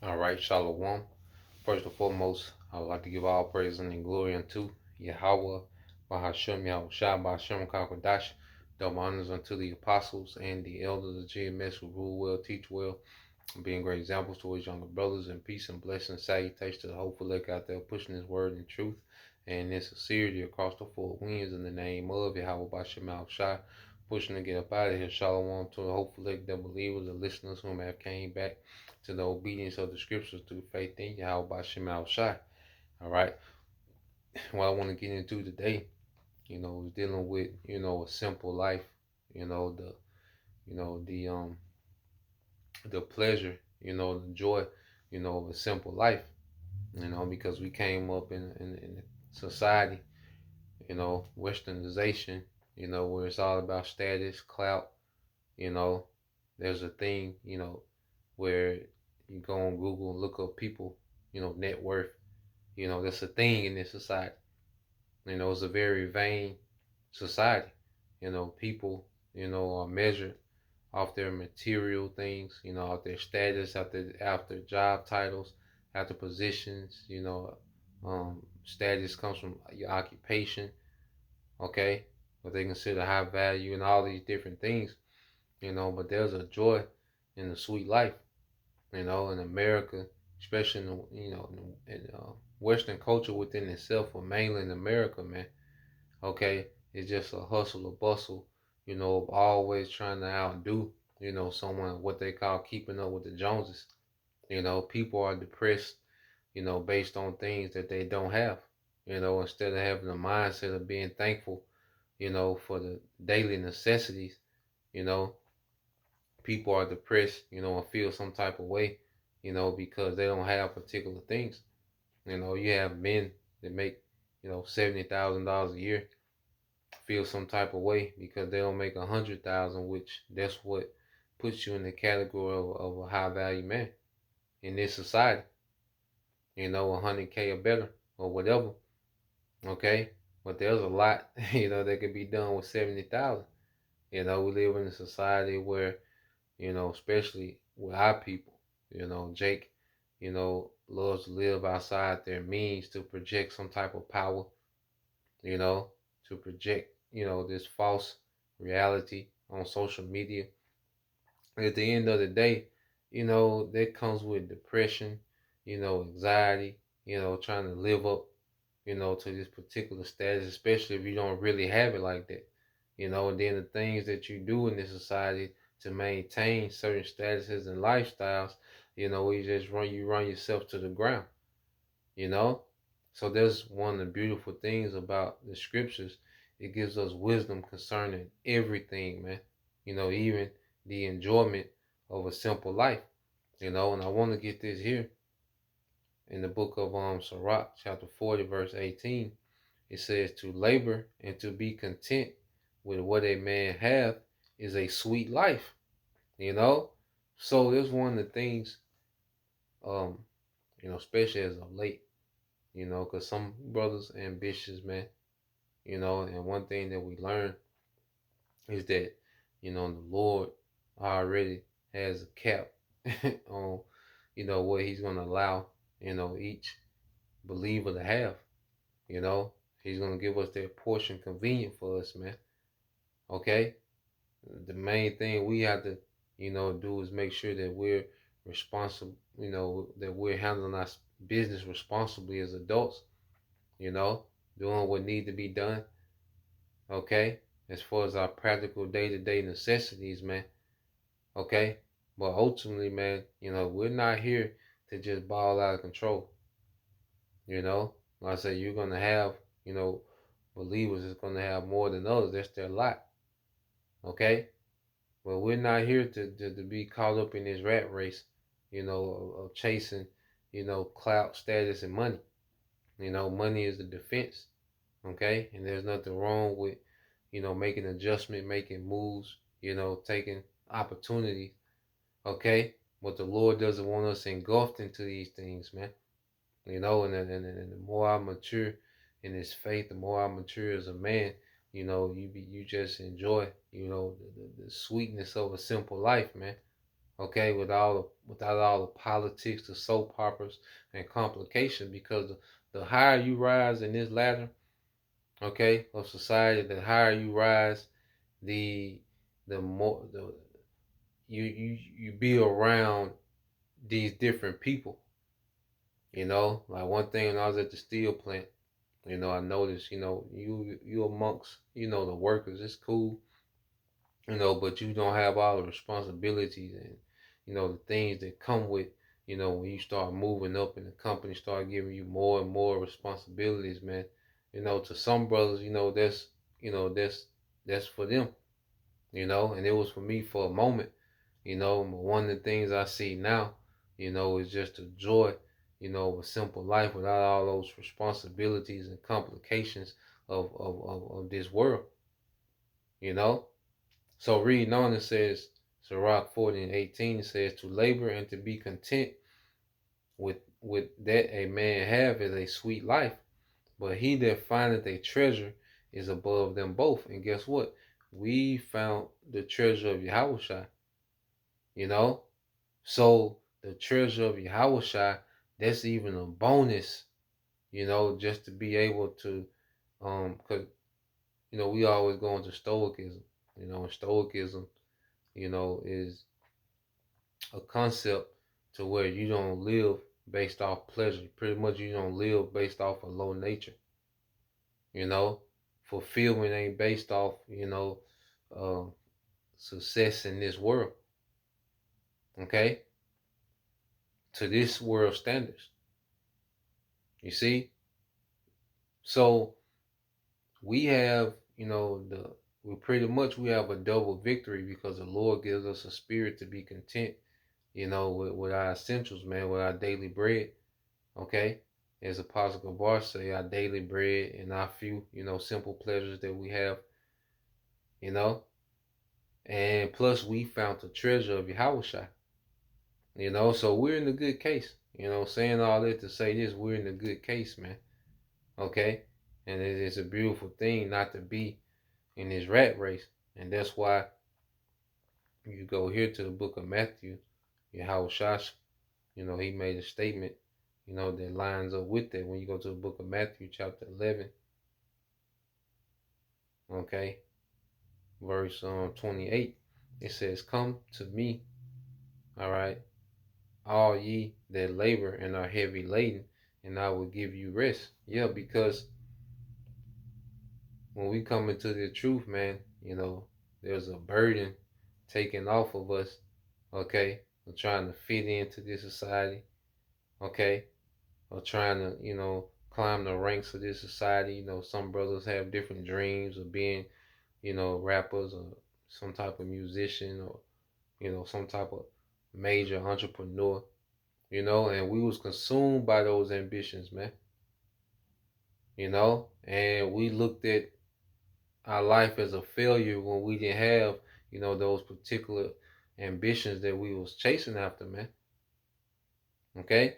All right, Shalom. First and foremost, I would like to give all praise and glory unto Yahweh, Bahashem, Yahweh Shah, Bahashem, Kakwadash. Double honors unto the apostles and the elders of GMS who rule well, teach well, and being great examples to his younger brothers, and peace and blessing, salutation to the hopeful elect out there pushing his word in truth and in sincerity across the four winds in the name of Yahweh Bahashem, Yahweh Shah, pushing to get up out of here. Shalom to the hopeful elect, the believers, the listeners whom have came back to the obedience of the scriptures through faith in Yahweh Bashem Al Shai. All right. What I want to get into today, is dealing with, a simple life, you know, the you know, the pleasure, the joy, of a simple life, because we came up in society, westernization, where it's all about status, clout, you know, there's a thing, where you go on Google and look up people, net worth. That's a thing in this society. It's a very vain society. People, are measured off their material things, off their status, after job titles, after positions, status comes from your occupation, okay? What they consider high value and all these different things, but there's a joy in the sweet life, in America, especially in Western culture within itself, or mainland America, man. Okay, it's just a hustle, a bustle, of always trying to outdo, someone, what they call keeping up with the Joneses. People are depressed, based on things that they don't have. Instead of having a mindset of being thankful, for the daily necessities, you know, people are depressed, and feel some type of way, because they don't have particular things. You have men that make, $70,000 a year feel some type of way because they don't make 100,000, which that's what puts you in the category of a high value man in this society. 100K or better or whatever. Okay, but there's a lot, that could be done with 70,000. We live in a society where, especially with our people, Jake, loves to live outside their means to project some type of power, you know, to project, this false reality on social media. At the end of the day, that comes with depression, anxiety, trying to live up, to this particular status, especially if you don't really have it like that. And then the things that you do in this society to maintain certain statuses and lifestyles, you run yourself to the ground, you know? So there's one of the beautiful things about the scriptures. It gives us wisdom concerning everything, man. Even the enjoyment of a simple life. And I want to get this here in the book of Sirach, chapter 40, verse 18. It says, to labor and to be content with what a man have is a sweet life, you know? So there's one of the things, um, especially as of late, because some brothers ambitious, man, and one thing that we learn is that, the Lord already has a cap on, what he's going to allow, each believer to have, you know. He's going to give us that portion convenient for us, man. Okay? The main thing we have to, do is make sure that we're responsible, that we're handling our business responsibly as adults, you know, doing what needs to be done, okay, as far as our practical day-to-day necessities, man, okay? But ultimately, man, we're not here to just ball out of control, Like I say, you're going to have, believers is going to have more than others. That's their lot, okay? But we're not here to be caught up in this rat race, of chasing, clout, status, and money. Money is the defense, okay? And there's nothing wrong with, making adjustment, making moves, taking opportunities, okay? But the Lord doesn't want us engulfed into these things, man. And the more I mature in this faith, the more I mature as a man, you just enjoy, the sweetness of a simple life, man. Okay, without all the politics, the soap operas, and complications. Because the higher you rise in this ladder, okay, of society, the higher you rise, the the more you be around these different people. Like one thing when I was at the steel plant, I noticed, you amongst, the workers, it's cool, but you don't have all the responsibilities and, the things that come with, when you start moving up and the company start giving you more and more responsibilities, man. To some brothers, that's for them, and it was for me for a moment. But one of the things I see now, is just the joy, of a simple life without all those responsibilities and complications of this world, you know. So reading on, it says, Sirach 40 and 18, it says, to labor and to be content with that a man have is a sweet life, but he that findeth a treasure is above them both. And guess what? We found the treasure of Yahushua, you know? So the treasure of Yahushua, that's even a bonus, just to be able to, cause, we always go into Stoicism, and Stoicism, is a concept to where you don't live based off pleasure. Pretty much you don't live based off a low nature, you know. Fulfillment ain't based off, uh, success in this world, okay? To this world standards. You see? So we have, we have a double victory because the Lord gives us a spirit to be content, with our essentials, man, with our daily bread. Okay? As Apostle Gabar say, our daily bread and our few, simple pleasures that we have, you know. And plus we found the treasure of Yahushua. So we're in a good case. Saying all that to say this, we're in a good case, man. Okay? And it's a beautiful thing not to be in this rat race. And that's why you go here to the book of Matthew, Yahushua, he made a statement, that lines up with that. When you go to the book of Matthew, chapter 11, okay, verse 28, it says, come to me, all right, all ye that labor and are heavy laden, and I will give you rest. Yeah, because when we come into the truth, man, there's a burden taken off of us, okay, of trying to fit into this society, okay, or trying to, climb the ranks of this society. Some brothers have different dreams of being, rappers or some type of musician or, some type of major entrepreneur, and we was consumed by those ambitions, man, and we looked at our life as a failure when we didn't have, those particular ambitions that we was chasing after, man. Okay?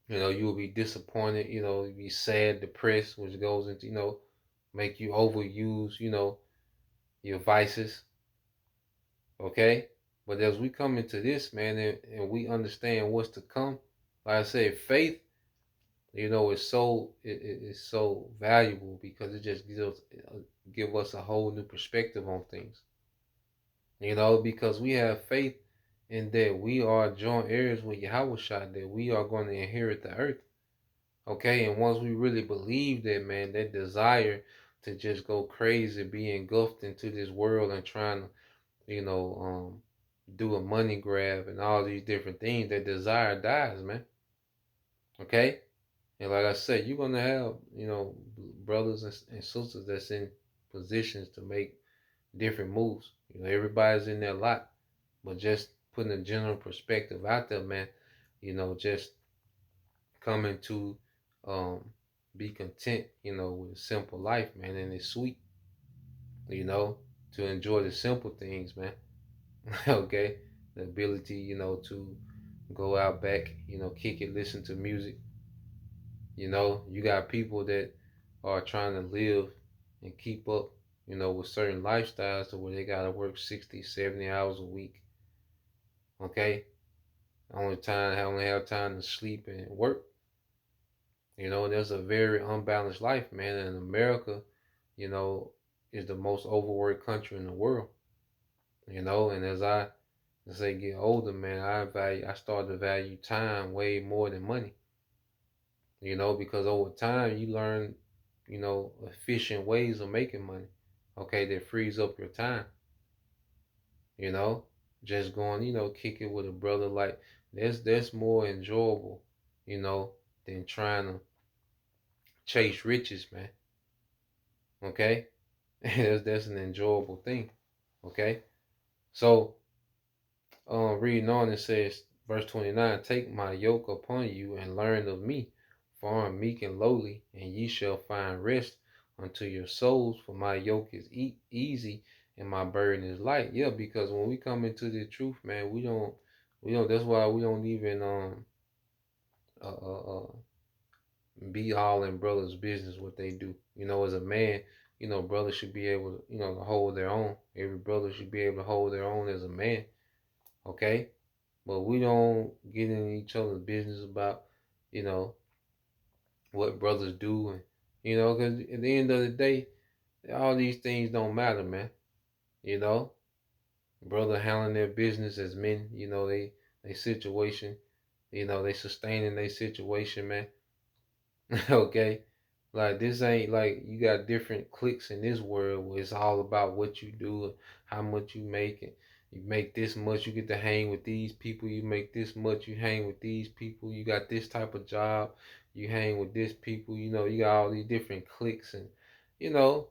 You will be disappointed, you'll be sad, depressed, which goes into, make you overuse, your vices. Okay? But as we come into this, man, and we understand what's to come, like I said, faith, is it's so valuable because it just give us a whole new perspective on things. Because we have faith in that we are joint heirs with Yahushua, that we are going to inherit the earth. Okay, and once we really believe that, man, that desire to just go crazy, be engulfed into this world and trying to, do a money grab and all these different things, that desire dies, man. Okay? And like I said, you're gonna have, brothers and sisters that's in positions to make different moves. Everybody's in their lot. But just putting a general perspective out there, man, just coming to be content, with a simple life, man, and it's sweet, to enjoy the simple things, man. Okay? The ability, to go out back, kick it, listen to music. You got people that are trying to live and keep up, with certain lifestyles to where they gotta work 60, 70 hours a week. Okay, I only have time to sleep and work. There's a very unbalanced life, man. And America, you know, is the most overworked country in the world. And as I get older, man, I start to value time way more than money. Because over time you learn, efficient ways of making money. Okay, that frees up your time. You know, just going, kick it with a brother like that's more enjoyable, than trying to chase riches, man. Okay, that's an enjoyable thing. Okay, so reading on, it says, verse 29, take my yoke upon you and learn of me, for I am meek and lowly, and ye shall find rest unto your souls, for my yoke is easy and my burden is light. Yeah, because when we come into the truth, man, we don't, that's why we don't even uh, uh, uh, be all in brothers' business what they do. As a man, brothers should be able to, to hold their own. Every brother should be able to hold their own as a man. Okay, but we don't get in each other's business about, you know, what brothers do, and because at the end of the day, all these things don't matter, man. You know, brother handling their business as men. They situation. They sustaining their situation, man. Okay, like this ain't like you got different cliques in this world where it's all about what you do and how much you make, and you make this much, you get to hang with these people. You make this much, you hang with these people. You got this type of job, you hang with this people. You got all these different cliques, and you know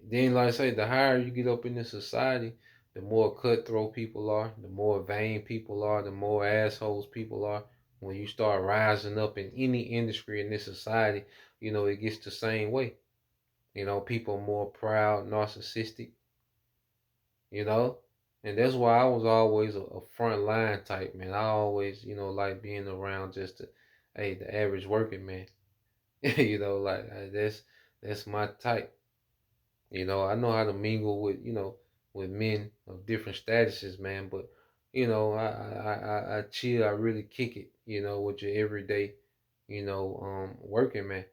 then, like I say, the higher you get up in the society, the more cutthroat people are, the more vain people are, the more assholes people are. When you start rising up in any industry in this society, it gets the same way. People are more proud, narcissistic, you know? And that's why I was always a front line type, man. I always, like being around just the average working man. Like that's my type. I know how to mingle with men of different statuses, man. But I chill. I really kick it, with your everyday, working man.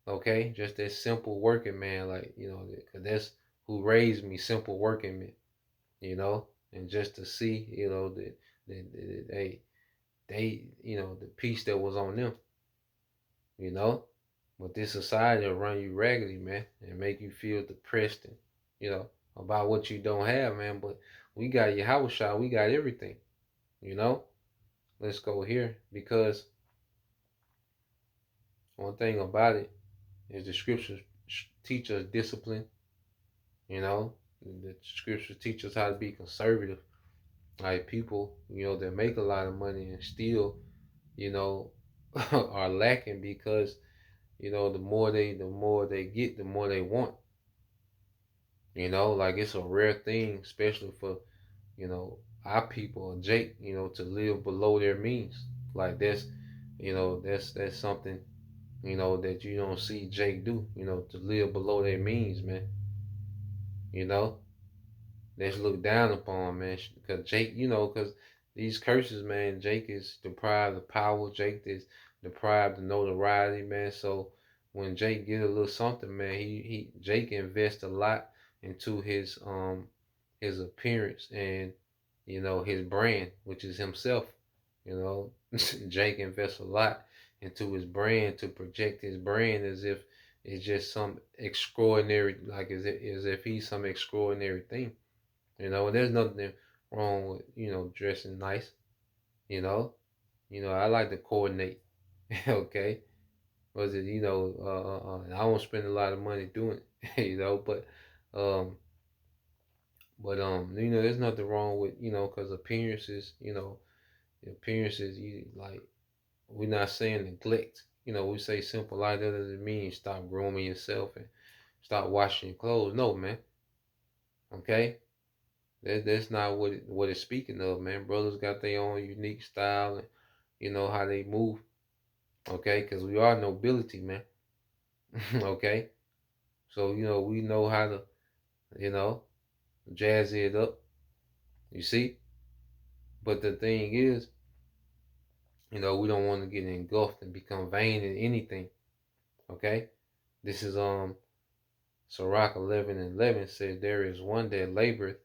Okay, just that simple working man, like 'cause that's who raised me, simple working man. And just to see, that the peace that was on them, you know. But this society will run you raggedy, man, and make you feel depressed and, you know, about what you don't have, man. But we got your house shot, we got everything, you know. Let's go here because one thing about it is the scriptures teach us discipline, you know. The scriptures teach us how to be conservative. Like people, that make a lot of money and still, you know, are lacking because, the more they get, the more they want. Like it's a rare thing, especially for, our people, Jake, to live below their means. Like that's something, that you don't see Jake do, to live below their means, man. You know, that's looked down upon, man. Because Jake, because these curses, man, Jake is deprived of power. Jake is deprived of notoriety, man. So when Jake get a little something, man, Jake invests a lot into his appearance and his brand, which is himself. You know, Jake invests a lot into his brand to project his brand as if it's just some extraordinary, like as if he's some extraordinary thing. And there's nothing wrong with dressing nice. You know, I like to coordinate. Okay, was it I won't spend a lot of money doing it. Um, there's nothing wrong with because appearances. Appearances. You like we're not saying neglect. We say simple like that doesn't mean stop grooming yourself and stop washing your clothes. No, man. Okay, that's not what it's speaking of, man. Brothers got their own unique style and how they move. Okay, because we are nobility, man. Okay, so we know how to you know jazz it up. You see, But the thing is, we don't want to get engulfed and become vain in anything. Okay? This is Sirach 11:11 says, there is one that laboreth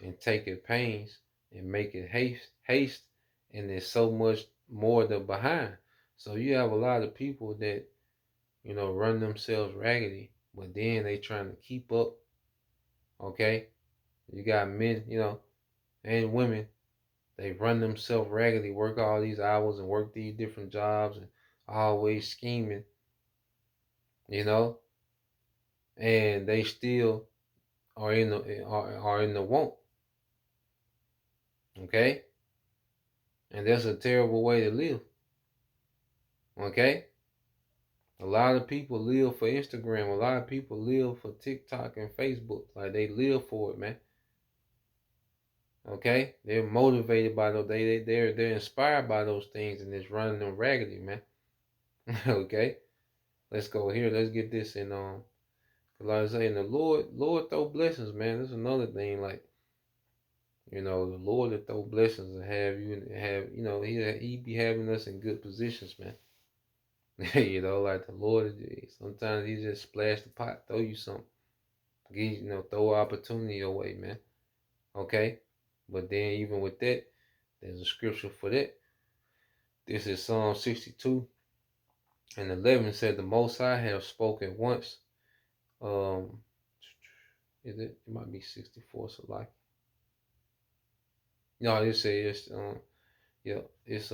and taketh pains and maketh haste, and there's so much more than behind. So you have a lot of people that, run themselves raggedy, but then they trying to keep up. Okay? You got men, and women, they run themselves raggedy, work all these hours and work these different jobs and always scheming, you know, and they still are in the want. Okay? And that's a terrible way to live. Okay? A lot of people live for Instagram. A lot of people live for TikTok and Facebook. Like they live for it, man. Okay? They're motivated by those. They're inspired by those things, and it's running them raggedy, man. Okay? Let's go here. Let's get this in cause like I was saying, the Lord throw blessings, man. That's another thing. Like, the Lord will throw blessings and have you and have, he be having us in good positions, man. Like the Lord, sometimes he just splash the pot, throw you something, throw an opportunity away, man. Okay, but then even with that, there's a scripture for that. This is Psalm 62:11 said, "The Most High have spoken once." Um, is it? It might be 64. So like, no, it says yeah, it's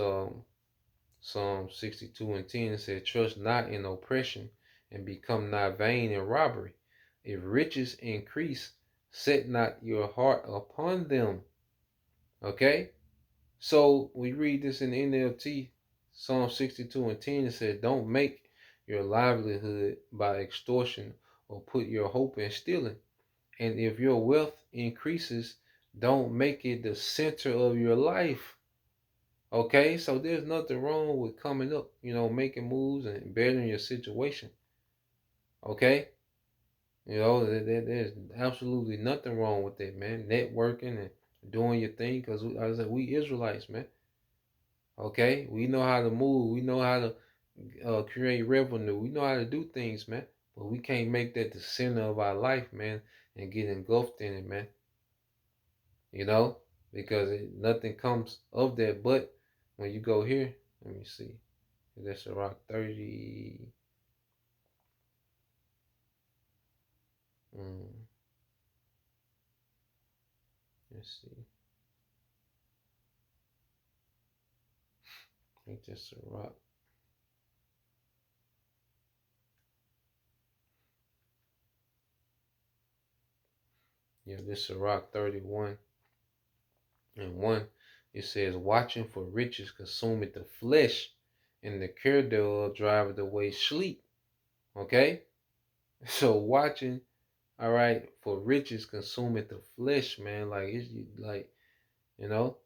Psalm 62:10. It said, "Trust not in oppression, and become not vain in robbery. If riches increase, set not your heart upon them." Okay? So we read this in the NLT, Psalm 62:10. It said, "Don't make your livelihood by extortion or put your hope in stealing. And if your wealth increases, don't make it the center of your life." Okay, so there's nothing wrong with coming up, making moves and bettering your situation. Okay, there's absolutely nothing wrong with that, man. Networking and doing your thing, because I said we Israelites, man. Okay, we know how to move, we know how to create revenue, we know how to do things, man. But we can't make that the center of our life, man, and get engulfed in it, man. You know, because nothing comes of that. But when you go here, let me see. That's around 30. Mm, let's see. I think that's a rock. Yeah, this is rock 31:1. It says, "Watching for riches consumeth the flesh, and the care thereof driveth away sleep." Okay? So watching, all right, for riches consumeth the flesh, man. Like it's like, you know,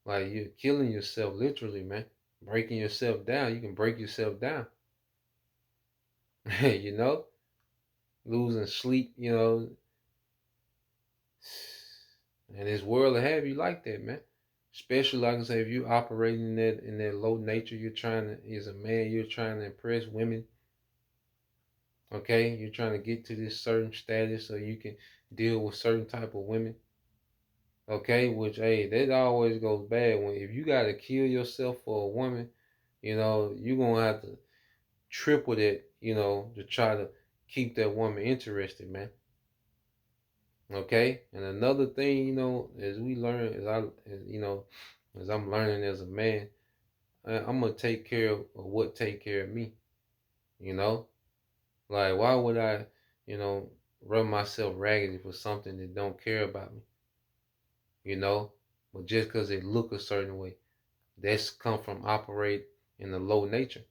like you're killing yourself literally, man. Breaking yourself down. You can break yourself down. you know, losing sleep, and this world will have you like that, man. Especially like I say, if you operating in that low nature, you're trying to as a man, you're trying to impress women. Okay, you're trying to get to this certain status so you can deal with certain type of women. Okay, which hey, that always goes bad when if you gotta kill yourself for a woman, you're gonna have to triple that, to try to keep that woman interested, man. Okay, and another thing, as we learn, as I'm learning as a man, I'm gonna take care of what take care of me. You know, like why would I, you know, run myself raggedy for something that don't care about me? You know, but just because it look a certain way, that's come from operate in the low nature.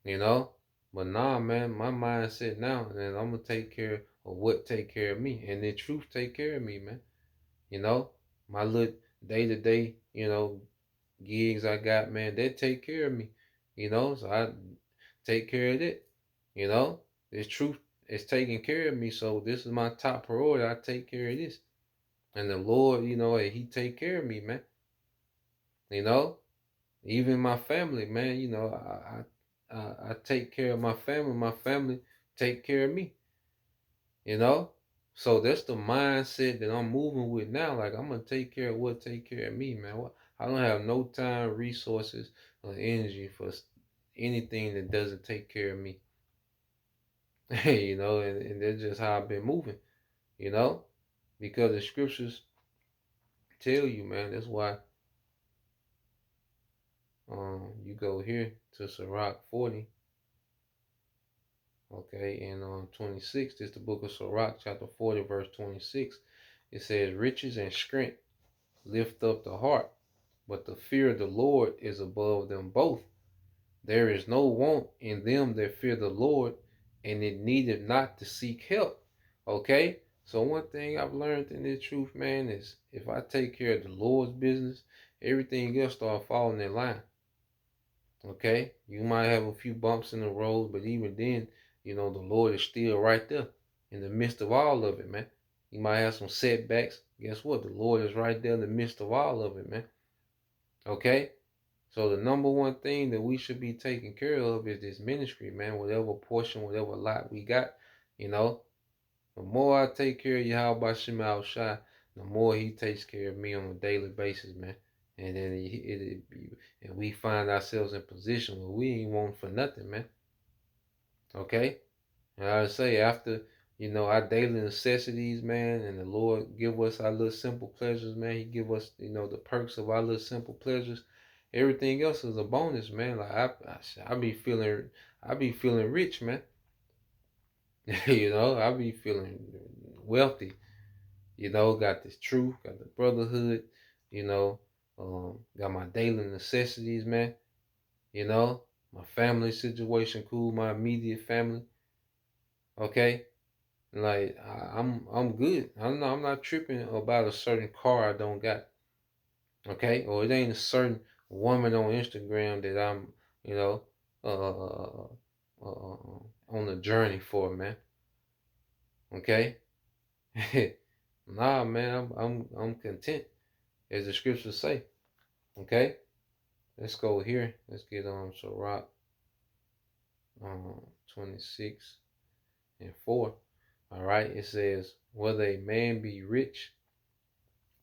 You know, but nah, man, my mindset now, and I'm gonna take care of what take care of me, and the truth take care of me, man. You know, my little day to day, gigs I got, man, they take care of me. So I take care of it. You know, this truth is taking care of me. So this is my top priority. I take care of this. And the Lord, He take care of me, man. You know, even my family, man. You know, I take care of my family. My family take care of me. You know, so that's the mindset that I'm moving with now. Like I'm gonna take care of what take care of me, man. I don't have no time, resources, or energy for anything that doesn't take care of me. You know, and that's just how I've been moving. You know, because the scriptures tell you, man. That's why you go here to Sirach 40, okay, and 26. This is the book of Sirach, chapter 40, verse 26. It says, "Riches and strength lift up the heart, but the fear of the Lord is above them both. There is no want in them that fear the Lord, and it needed not to seek help." Okay? So one thing I've learned in this truth, man, is if I take care of the Lord's business, everything else start falling in line. Okay? You might have a few bumps in the road, but even then, you know, the Lord is still right there in the midst of all of it, man. You might have some setbacks. Guess what? The Lord is right there in the midst of all of it, man. Okay? So the number one thing that we should be taking care of is this ministry, man. Whatever portion, whatever lot we got, you know. The more I take care of Yahweh Shema Shai, the more He takes care of me on a daily basis, man. And then and we find ourselves in position where we ain't want for nothing, man. Okay. And I say after our daily necessities, man, and the Lord give us our little simple pleasures, man. He give us the perks of our little simple pleasures. Everything else is a bonus, man. Like I be feeling rich, man. I be feeling wealthy. Got this truth, got the brotherhood. You know, got my daily necessities, man. You know, my family situation cool, my immediate family. Okay, like I'm good. I'm not tripping about a certain car I don't got. Okay, or it ain't a certain woman on Instagram that I'm you know uh, on a journey for, man. Okay, nah, man, I'm content as the scriptures say. Okay, let's go here. Let's get on Sirach 26:4. All right, it says, "Whether a man be rich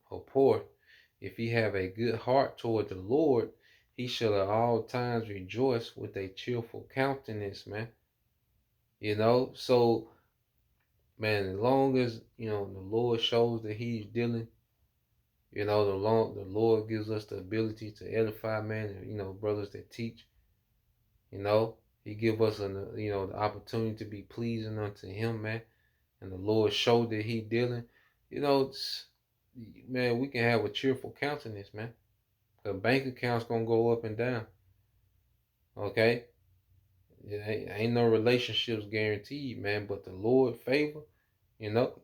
or poor, if he have a good heart toward the Lord, he shall at all times rejoice with a cheerful countenance," man. So man, as long as the Lord shows that He's dealing, the Lord gives us the ability to edify, man, and brothers that teach, you know, He give us the opportunity to be pleasing unto Him, man, and the Lord showed that He dealing, you know, man, we can have a cheerful countenance, man. The bank account's gonna go up and down. Okay, it ain't no relationships guaranteed, man. But the Lord favor, you know,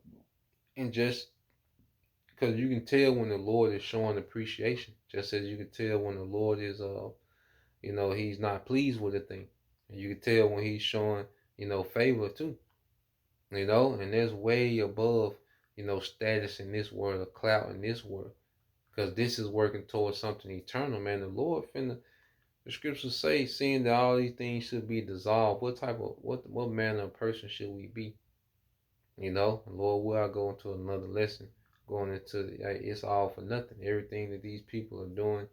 and just because you can tell when the Lord is showing appreciation, just as you can tell when the Lord is, He's not pleased with a thing, and you can tell when He's showing, favor too, and there's way above, status in this world, or clout in this world, because this is working towards something eternal, man. The Lord finna. The scriptures say, seeing that all these things should be dissolved, what manner of person should we be? Lord, will I go into another lesson, going into it's all for nothing. Everything that these people are doing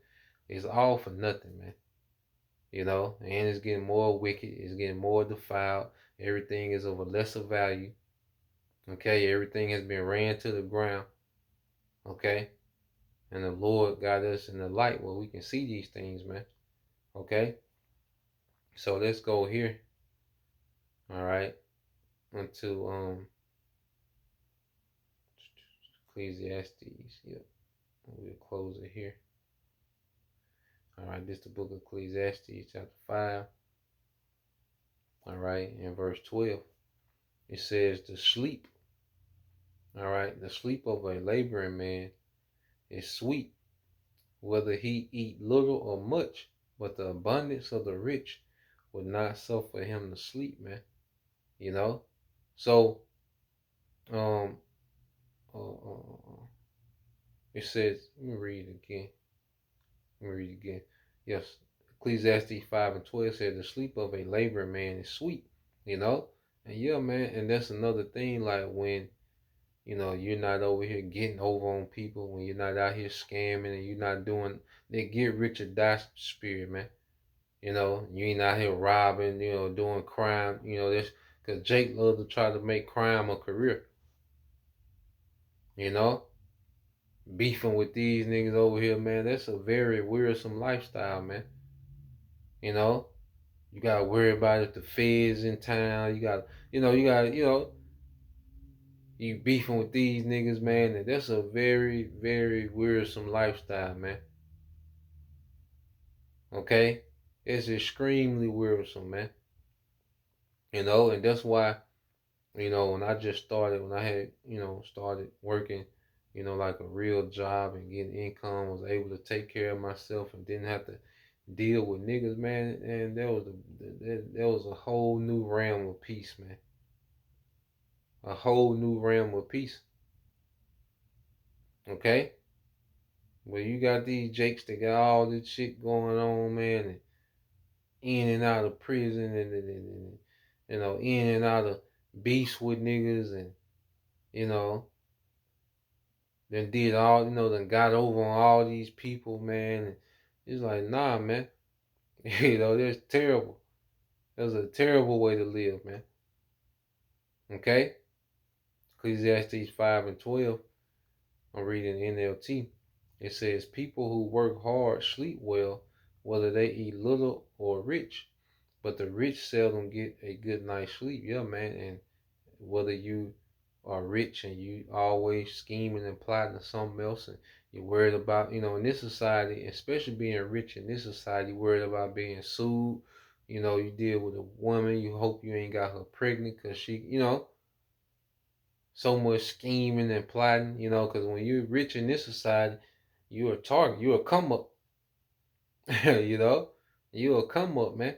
is all for nothing, man. And it's getting more wicked, it's getting more defiled. Everything is of a lesser value. Okay, everything has been ran to the ground. Okay, and the Lord got us in the light where we can see these things, man. Okay, so let's go here. All right. Unto Ecclesiastes. Yep. We'll close it here. All right, this is the book of Ecclesiastes, chapter 5. All right, in verse 12. It says, "The sleep, all right, the sleep of a laboring man is sweet, whether he eat little or much, but the abundance of the rich would not suffer him to sleep," man. You know? So, um, it says, let me read it again. Let me read it again. Yes, Ecclesiastes 5:12 said the sleep of a laboring man is sweet, you know? And yeah, man, and that's another thing, like when, you're not over here getting over on people, when you're not out here scamming and you're not doing that get rich or die spirit, man. You ain't out here robbing, doing crime, this because Jake loves to try to make crime a career, you know? Beefing with these niggas over here, man. That's a very wearisome lifestyle, man. You know, you gotta worry about if the feds in town. You beefing with these niggas, man. And that's a very, very wearisome lifestyle, man. Okay, it's extremely wearisome, man. And that's why, when I just started, when I had, started working, like a real job and getting income, was able to take care of myself and didn't have to deal with niggas, man. And there was a whole new realm of peace, man. A whole new realm of peace. Okay? Well, you got these Jakes that got all this shit going on, man, and in and out of prison and in and out of beefs with niggas and, you know, then did all, then got over on all these people, man. And it's like, nah, man. That's terrible. That's a terrible way to live, man. Okay? Ecclesiastes 5:12. I'm reading NLT. It says, people who work hard sleep well, whether they eat little or rich. But the rich seldom get a good night's sleep. Yeah, man. And whether you are rich and you always scheming and plotting something else and you're worried about, in this society, especially being rich in this society, worried about being sued. You deal with a woman, you hope you ain't got her pregnant because she, so much scheming and plotting, because when you're rich in this society, you're a target, you're a come up, you know, you're a come up, man.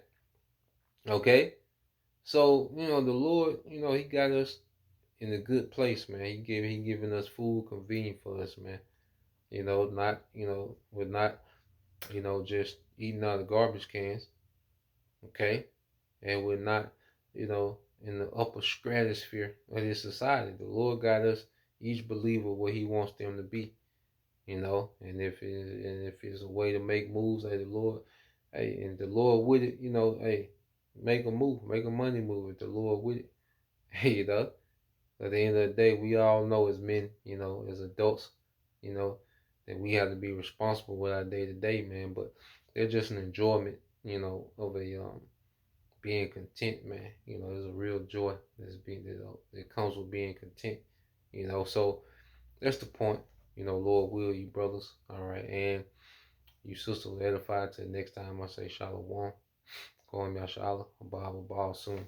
Okay? So, the Lord, He got us in a good place, man. He giving us food convenient for us, man. Not we're not just eating out of garbage cans, okay, and we're not in the upper stratosphere of this society. The Lord got us each believer where He wants them to be, and if it's a way to make moves, hey, and the Lord with it, hey, make a move, make a money move. If the Lord with it, hey, at the end of the day, we all know as men, as adults, you know, that we have to be responsible with our day to day, man. But they're just an enjoyment, of a being content, man. There's a real joy that comes with being content, So that's the point, Lord will you brothers, all right, and you sisters edified. Till next time, I say shalom. Call me Ashala. Abba soon.